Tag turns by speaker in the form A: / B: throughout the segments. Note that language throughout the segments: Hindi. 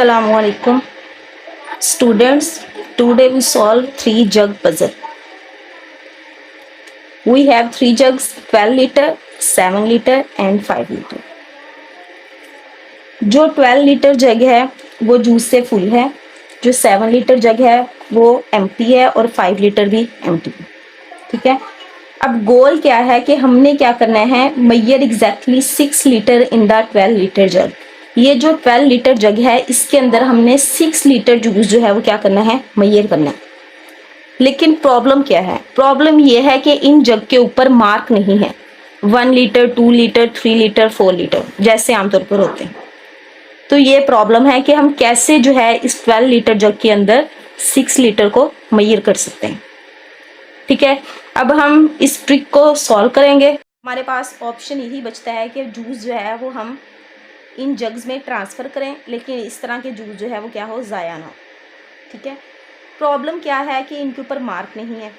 A: Assalamualaikum students. Today we solve 3 jug puzzle. We have 3 jugs, 12 liter, 7 liter and 5 liter. जो 12 लीटर जग है वो जूस से फुल है, जो 7 लीटर जग है वो एम्प्टी है और 5 लीटर भी एम्प्टी है। ठीक है, अब गोल क्या है कि हमने क्या करना है, measure exactly 6 litre in the 12 litre jug. ये जो 12 लीटर जग है इसके अंदर हमने 6 लीटर जूस जो है वो क्या करना है, मेजर करना है। लेकिन प्रॉब्लम क्या है, प्रॉब्लम ये है कि इन जग के ऊपर मार्क नहीं है 1 लीटर 2 लीटर 3 लीटर 4 लीटर जैसे आमतौर पर होते हैं। तो ये प्रॉब्लम है कि हम कैसे जो है इस 12 लीटर जग के अंदर 6 लीटर को मेजर कर सकते हैं। ठीक है, अब हम इस ट्रिक को सॉल्व करेंगे। हमारे पास ऑप्शन यही बचता है कि जूस जो है वो हम इन जग्स में ट्रांसफ़र करें, लेकिन इस तरह के जूस जो है वो क्या हो, ज़ाया ना हो। ठीक है, प्रॉब्लम क्या है कि इनके ऊपर मार्क नहीं है।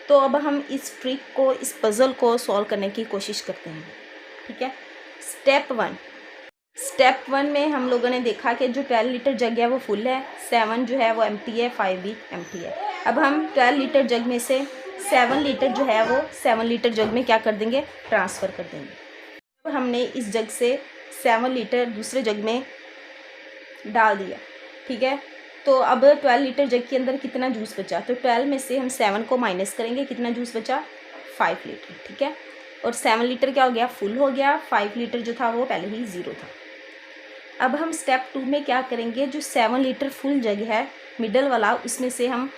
A: तो अब हम इस ट्रिक को, इस पज़ल को सॉल्व करने की कोशिश करते हैं। ठीक है, स्टेप वन में हम लोगों ने देखा कि जो 12 लीटर जग है वो फुल है, 7 जो है वो एम्प्टी है, 5 भी एम्प्टी है। अब हम 12 लीटर जग में से 7 लीटर जो है वो 7 लीटर जग में क्या कर देंगे, ट्रांसफ़र कर देंगे। अब हमने इस जग से 7 लीटर दूसरे जग में डाल दिया। ठीक है, तो अब 12 लीटर जग के अंदर कितना जूस बचा, तो 12 में से हम 7 को माइनस करेंगे, कितना जूस बचा, 5 लीटर। ठीक है, और 7 लीटर क्या हो गया, फुल हो गया। 5 लीटर जो था वो पहले ही 0 था। अब हम स्टेप 2 में क्या करेंगे, जो 7 लीटर फुल जग है मिडल वाला, उसमें से हम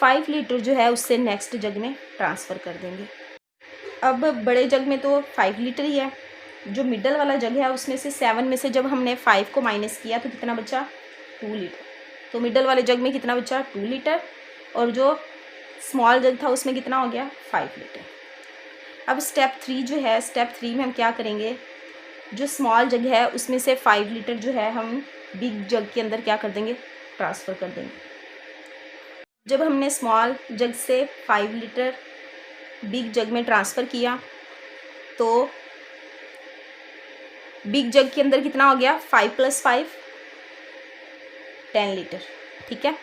A: 5 लीटर जो है उससे नेक्स्ट जग में ट्रांसफ़र कर देंगे। अब बड़े जग में तो 5 लीटर ही है, जो मिडल वाला जग है उसमें से 7 में से जब हमने 5 को माइनस किया तो कितना बचा, 2 लीटर। तो मिडल वाले जग में कितना बचा, 2 लीटर, और जो स्मॉल जग था उसमें कितना हो गया, 5 लीटर। अब स्टेप 3 जो है, स्टेप 3 में हम क्या करेंगे, जो स्मॉल जग है उसमें से 5 लीटर जो है हम बिग जग के अंदर क्या कर देंगे, ट्रांसफ़र कर देंगे। जब हमने स्मॉल जग से 5 लीटर बिग जग में ट्रांसफ़र किया तो बिग जग के अंदर कितना हो गया, 5 + 5 10 लीटर। ठीक है,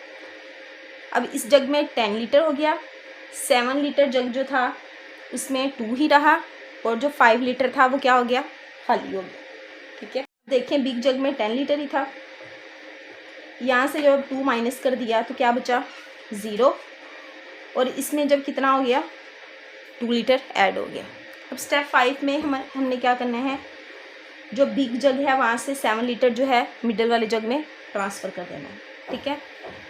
A: अब इस जग में 10 लीटर हो गया। 7 लीटर जग जो था उसमें 2 ही रहा, और जो 5 लीटर था वो क्या हो गया, खाली हो गया। ठीक है, देखें बिग जग में 10 लीटर ही था, यहाँ से जब 2 माइनस कर दिया तो क्या बचा, 0, और इसमें जब कितना हो गया, 2 लीटर ऐड हो गया। अब स्टेप 5 में हमने क्या करना है, जो बिग जग है वहाँ से 7 लीटर जो है मिडल वाले जग में ट्रांसफ़र कर देना है। ठीक है,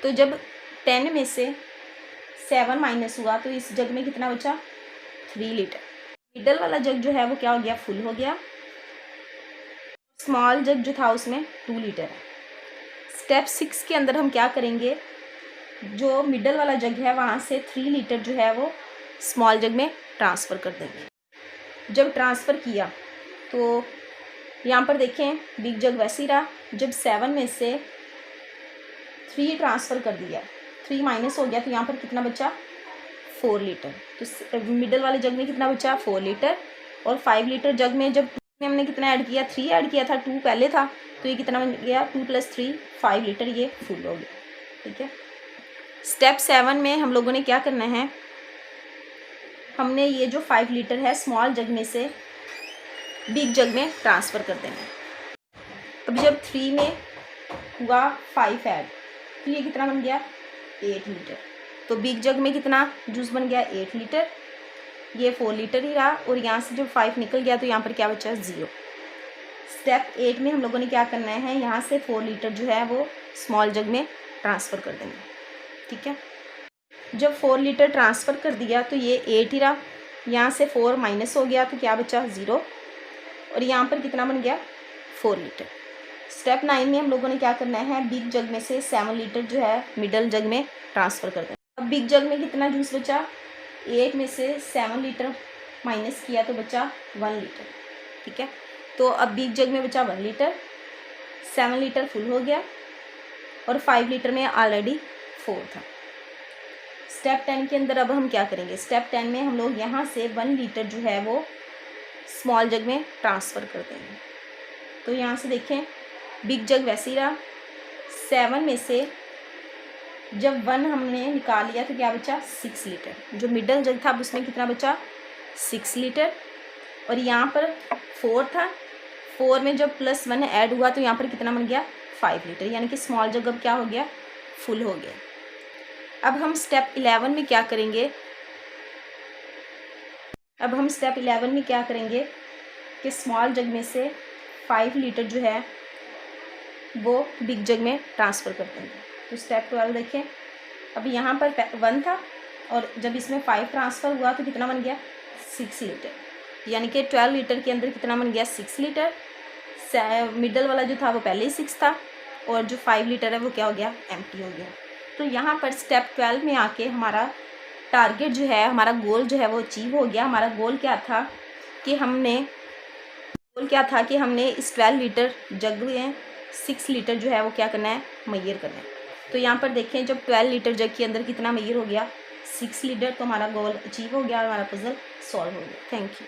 A: तो जब 10 में से 7 माइनस हुआ तो इस जग में कितना बचा, 3 लीटर। मिडल वाला जग जो है वो क्या हो गया, फुल हो गया। स्मॉल जग जो था उसमें 2 लीटर है। स्टेप 6 के अंदर हम क्या करेंगे, जो मिडल वाला जग है वहाँ से 3 लीटर जो है वो स्मॉल जग में ट्रांसफ़र कर देंगे। जब ट्रांसफ़र किया तो यहाँ पर देखें बिग जग वैसे ही रहा। जब 7 में से 3 ट्रांसफ़र कर दिया, 3 माइनस हो गया तो यहाँ पर कितना बचा, 4 लीटर। तो मिडल वाले जग में कितना बचा, 4 लीटर, और 5 लीटर जग में जब हमने कितना ऐड किया, 3 ऐड किया था, 2 पहले था, तो ये कितना बन गया, 2 + 3 5 लीटर, ये फुल हो गया। ठीक है, स्टेप 7 में हम लोगों ने क्या करना है, हमने ये जो 5 लीटर है स्मॉल जग में से बिग जग में ट्रांसफ़र कर देना है। अब जब 3 में हुआ 5 ऐड तो ये कितना बन गया, 8 लीटर। तो बिग जग में कितना जूस बन गया, 8 लीटर, ये 4 लीटर ही रहा, और यहाँ से जब 5 निकल गया तो यहाँ पर क्या बचा, 0। स्टेप 8 में हम लोगों ने क्या करना है, यहाँ से 4 लीटर जो है वो स्मॉल जग में ट्रांसफ़र कर देंगे। ठीक है, जब 4 लीटर ट्रांसफ़र कर दिया तो ये 8 ही रहा, यहाँ से 4 माइनस हो गया तो क्या बचा, 0, और यहाँ पर कितना बन गया, 4 लीटर। स्टेप 9 में हम लोगों ने क्या करना है, बिग जग में से 7 लीटर जो है मिडल जग में ट्रांसफ़र कर देना। अब बिग जग में कितना जूस बचा, 8 में से 7 लीटर माइनस किया तो बचा 1 लीटर। ठीक है, तो अब बिग जग में बचा 1 लीटर, 7 लीटर फुल हो गया, और 5 लीटर में ऑलरेडी 4 था। स्टेप 10 के अंदर अब हम क्या करेंगे, स्टेप 10 में हम लोग यहाँ से 1 लीटर जो है वो स्मॉल जग में ट्रांसफ़र कर देंगे। तो यहाँ से देखें बिग जग वैसे ही रहा, 7 में से जब 1 हमने निकाल लिया तो क्या बचा 6 लीटर। जो मिडल जग था अब उसमें कितना बचा 6 लीटर। और यहाँ पर 4 था, 4 में जब +1 ऐड हुआ तो यहाँ पर कितना बन गया 5 लीटर, यानी कि स्मॉल जग अब क्या हो गया फुल हो गया। अब हम स्टेप 11 में क्या करेंगे, कि स्मॉल जग में से 5 लीटर जो है वो बिग जग में ट्रांसफ़र कर देंगे। तो स्टेप 12 देखें, अभी यहाँ पर 1 था और जब इसमें 5 ट्रांसफ़र हुआ तो कितना बन गया 6 लीटर, यानी कि 12 लीटर के अंदर कितना बन गया 6 लीटर। मिडल वाला जो था वो पहले ही 6 था और जो 5 लीटर है वो क्या हो गया एम्प्टी हो गया। तो यहाँ पर स्टेप 12 में आके हमारा टारगेट जो है, हमारा गोल जो है वो अचीव हो गया। हमारा गोल क्या था कि हमने इस 12 लीटर जग में 6 लीटर जो है वो क्या करना है मैयर करना है। तो यहाँ पर देखें जब 12 लीटर जग के अंदर कितना मैयर हो गया 6 लीटर, तो हमारा गोल अचीव हो गया और हमारा पजल सॉल्व हो गया। Thank you.